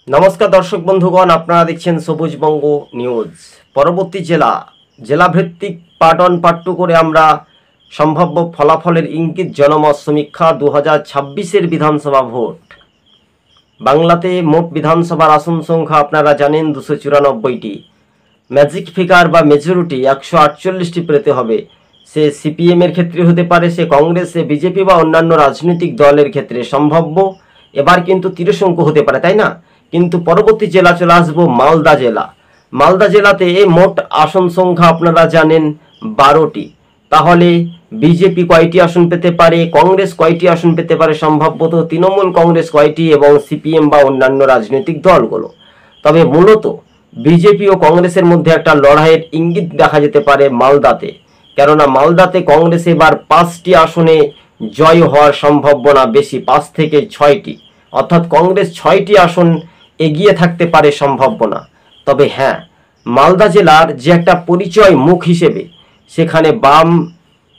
নমস্কার দর্শক বন্ধুগণ, আপনারা দেখছেন সবুজবঙ্গ নিউজ। পরবর্তী জেলা ভিত্তিক পার্ট 1 পার্ট 2 করে আমরা সম্ভাব্য ফলাফলের ইঙ্গিত জনমত সমীক্ষা 2026-এর বিধানসভা ভোট। বাংলাতে মোট বিধানসভার আসন সংখ্যা আপনারা জানেন 294টি। ম্যাজিক ফিগার বা মেজরিটি 148টি পেতে হবে। সে সিপিএমের ক্ষেত্রে হতে পারে, সে কংগ্রেস, সে বিজেপি বা অন্যান্য রাজনৈতিক দলের ক্ষেত্রে সম্ভাব্য। এবার কিন্তু ত্রিশঙ্কু হতে পারে, তাই না? কিন্তু পরবর্তী জেলা চলে আসবো মালদা জেলা। মালদা জেলাতে মোট আসন সংখ্যা আপনারা জানেন 12টি। তাহলে বিজেপি কয়টি আসন পেতে পারে, কংগ্রেস কয়টি আসন পেতে পারে সম্ভাব্যত, তৃণমূল কংগ্রেস কয়টি এবং সিপিএম বা অন্যান্য রাজনৈতিক দলগুলো। তবে মূলত বিজেপি ও কংগ্রেসের মধ্যে একটা লড়াইয়ের ইঙ্গিত দেখা যেতে পারে মালদাতে, কেননা মালদাতে কংগ্রেস এবার 5টি আসনে জয় হওয়ার সম্ভাবনা বেশি, 5 থেকে 6টি, অর্থাৎ কংগ্রেস 6টি আসন এগিয়ে থাকতে পারে সম্ভাবনা। তবে হ্যাঁ, মালদা জেলার যে একটা পরিচয় মুখ হিসেবে সেখানে বাম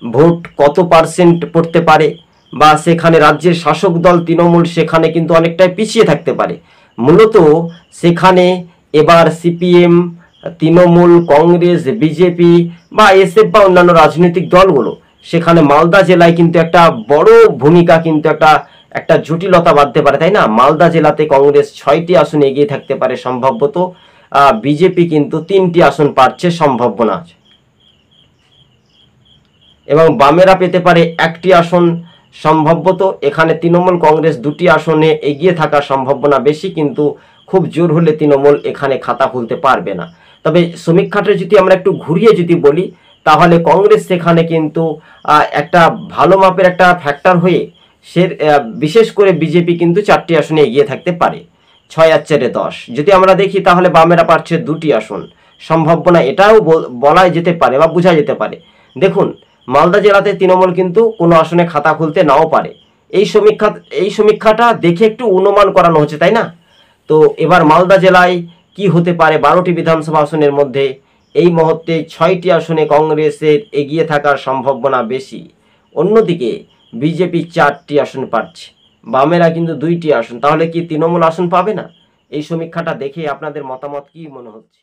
ভোট কত পার্সেন্ট পড়তে পারে, বা সেখানে রাজ্যের শাসক দল তৃণমূল সেখানে কিন্তু অনেকটাই পিছিয়ে থাকতে পারে। মূলত সেখানে এবার সিপিএম, তৃণমূল, কংগ্রেস, বিজেপি বা এসএফ বা অন্যান্য রাজনৈতিক দলগুলো সেখানে মালদা জেলায় কিন্তু একটা বড় ভূমিকা, কিন্তু একটা জটিলতা বাঁধতে পারে, তাই না? মালদা জেলাতে কংগ্রেস 6টি আসন এগিয়ে থাকতে পারে সম্ভাব্যত, বিজেপি কিন্তু 3টি আসন পাচ্ছে সম্ভাবনা আছে, এবং বামেরা পেতে পারে 1টি আসন সম্ভাব্যত। এখানে তৃণমূল কংগ্রেস 2টি আসনে এগিয়ে থাকার সম্ভাবনা বেশি, কিন্তু খুব জোর হলে তৃণমূল এখানে খাতা খুলতে পারবে না। তবে সমীক্ষাটা যদি আমরা একটু ঘুরিয়ে যদি বলি, তাহলে কংগ্রেস সেখানে কিন্তু একটা ভালো মাপের একটা ফ্যাক্টর হয়ে সে বিশেষ করে বিজেপি কিন্তু 4টি আসনে এগিয়ে থাকতে পারে। 6 আর 4 10 যদি আমরা দেখি, তাহলে বামেরা পাচ্ছে 2টি আসন সম্ভাবনা, এটাও বলা যেতে পারে বা বোঝা যেতে পারে। দেখুন, মালদা জেলাতে তৃণমূল কিন্তু কোনো আসনে খাতা খুলতে নাও পারে। এই সমীক্ষাটা দেখে একটু অনুমান করানো হচ্ছে, তাই না? তো এবার মালদা জেলায় কি হতে পারে? 12টি বিধানসভা আসনের মধ্যে এই মুহূর্তে 6টি আসনে কংগ্রেসের এগিয়ে থাকার সম্ভাবনা বেশি। অন্যদিকে বিজেপি 4টি আসন পাচ্ছে, বামেরা কিন্তু 2টি আসন। তাহলে কি তৃণমূল আসন পাবে না? এই সমীক্ষাটা দেখে আপনাদের মতামত কি মনে হচ্ছে?